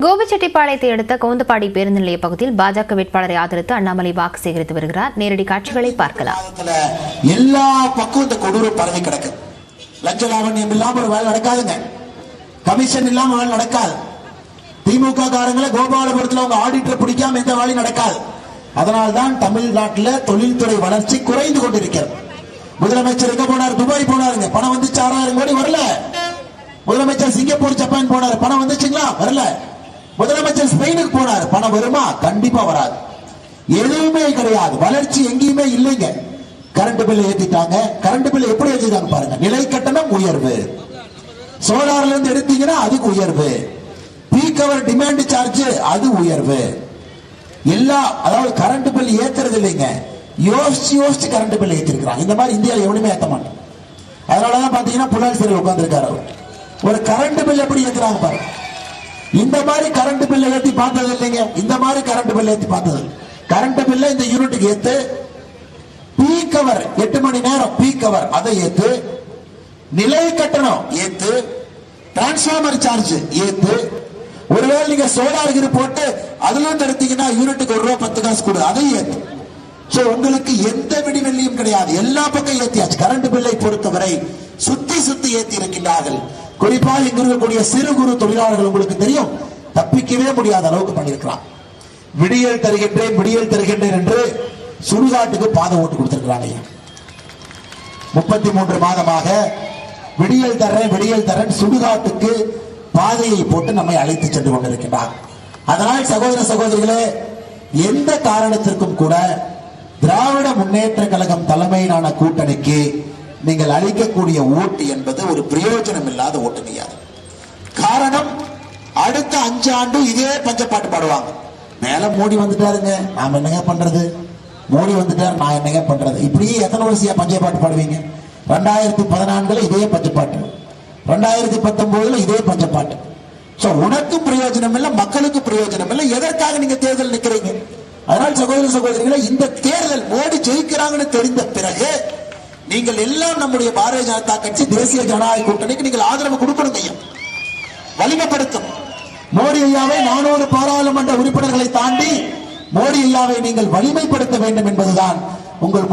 கோபிச்செட்டிப்பாளையத்தை அடுத்த கவுந்தப்பாடி பேருந்து நிலைய பகுதியில் பாஜக வேட்பாளரை ஆதரித்து அண்ணாமலை வாக்கு சேகரித்து வருகிறார். நேரடி காட்சிகளை பார்க்கலாம். எல்லா பக்கம் இந்த கொடூரம் பரவி கிடக்கு. லஞ்ச லாவண்யம் இல்லாம ஒரு வேலை நடக்காதுங்க. கமிஷன் இல்லாம வேலை நடக்காது. திமுக காரங்களை கோபாலபுரத்தில் அவங்க ஆடிட்டர் பிடிக்காம எந்த வேலையும் நடக்காது. அதனால்தான் தமிழ்நாட்டில் தொழில்துறை வளர்ச்சி குறைந்து கொண்டிருக்கிறது. முதலமைச்சர் எங்க போனார்? துபாய் போனாருங்க. பணம் வந்து 6000 கோடி வரல. முதலமைச்சர் சிங்கப்பூர் ஜப்பான் போனார். பணம் வந்துச்சுங்களா? வரல. முதலமைச்சர் ஸ்பெயினுக்கு போனார். பணம் வருமா? கண்டிப்பா வராது. எதுவுமே கிடையாது. வளர்ச்சி எங்கேயுமே இல்லைங்க. கரண்ட் பில் ஏத்திட்டாங்க. கரண்ட் பில் எப்படி ஏத்திட்டாங்க பாருங்க. நிலை கட்டணம் உயர்வு. சோலார்ல இருந்து எடுத்தீங்கன்னா அதுக்கு உயர்வு. பீக் அவர் டிமாண்ட் சார்ஜ் அது உயர்வு. எல்லா அதாவது கரண்ட் பில் ஏத்துறது இல்லைங்க. யோசிச்சு கரண்ட் பில் ஏத்திருக்கிறாங்க. இந்த மாதிரி இந்தியாவில் எவனுமே ஏத்த மாட்டான். அதனாலதான் பாத்தீங்கன்னா புலால் சிறையில் உட்கார்ந்துருக்காரு. ஒரு கரண்ட் பில் எப்படி ஏத்துறாங்க பாருங்க. இந்த மாதிரி கரண்ட் பில் ஏத்தி பார்த்தது இல்லைங்க. இந்த மாதிரி கரண்ட் பில் ஏத்தி பார்த்தது. கரண்ட் பில்ல இந்த யூனிட்டுக்கு ஏத்து, பீக் அவர் 8 மணி நேரம் பீக் அவர் அதை ஏத்து, நிலை கட்டணம் ஏத்து, டிரான்ஸ்பார்மர் சார்ஜ் ஏத்து, ஒருவேளை நீங்க சோலார் கிரு போட்டு அதுல இருந்து எடுத்தீங்கன்னா யூனிட்டுக்கு ₹1 10 காசு கொடு, அதை ஏத்து. உங்களுக்கு எந்த விடிவெள்ளியும் கிடையாது. எல்லா பக்கம் ஏத்தியாச்சு. கரண்ட் பில்லை பொறுத்தவரை சுத்தி ஏத்தி இருக்கின்றார்கள். குறிப்பாக இங்கு இருக்கக்கூடிய சிறு குறு தொழிலாளர்கள் உங்களுக்கு தெரியும், தப்பிக்கவே முடியாத அளவுக்கு பண்ணிருக்கிறான். விடியல் தருகின்றேன் என்று சுடுகாட்டுக்கு பாதை ஓட்டு கொடுத்திருக்கிறாங்க. 33 மாதமாக விடியல் தரேன் சுடுகாட்டுக்கு பாதையை போட்டு நம்மை அழைத்து சென்று கொண்டிருக்கின்றார். அதனால் சகோதர சகோதரிகளே, எந்த காரணத்திற்கும் கூட திராவிட முன்னேற்ற கழகம் தலைமையிலான கூட்டணிக்கு நீங்கள் அளிக்கக்கூடிய ஓட்டு என்பது ஒரு பிரயோஜனம் இல்லாத ஓட்டு கிடையாது. காரணம், அடுத்த 5 ஆண்டு இதே பஞ்சப்பாட்டு பாடுவாங்க. மேல மோடி வந்துட்டாருங்க, நாம என்னங்க பண்றது? மோடி வந்துட்டாரு, நான் என்னங்க பண்றது? இப்படியே எத்தனை வருஷம் பஞ்சப்பாட்டு பாடுவீங்க? 2014 இதே பஞ்சப்பாட்டு, 2019 இதே பஞ்சப்பாட்டு. உனக்கும் பிரயோஜனம் இல்லை, மக்களுக்கு பிரயோஜனம் இல்லை. எதற்காக நீங்க தேர்தல் நிக்கிறீங்க? அதனால் சகோதர சகோதரிகளை, இந்த தேர்தல் மோடி ஜெயிக்கிறாங்கன்னு தெரிந்த பிறகு நீங்கள் எல்லாம் நம்முடைய பாரதிய ஜனதா கட்சி தேசிய ஜனநாயக கூட்டணிக்கு நீங்கள் ஆதரவு கொடுக்கணும். வலிமைப்படுத்தும். மோடி ஐயாவை 400 பாராளுமன்ற உறுப்பினர்களை தாண்டி மோடி ஐயாவை நீங்கள் வலிமைப்படுத்த வேண்டும் என்பதுதான் உங்கள்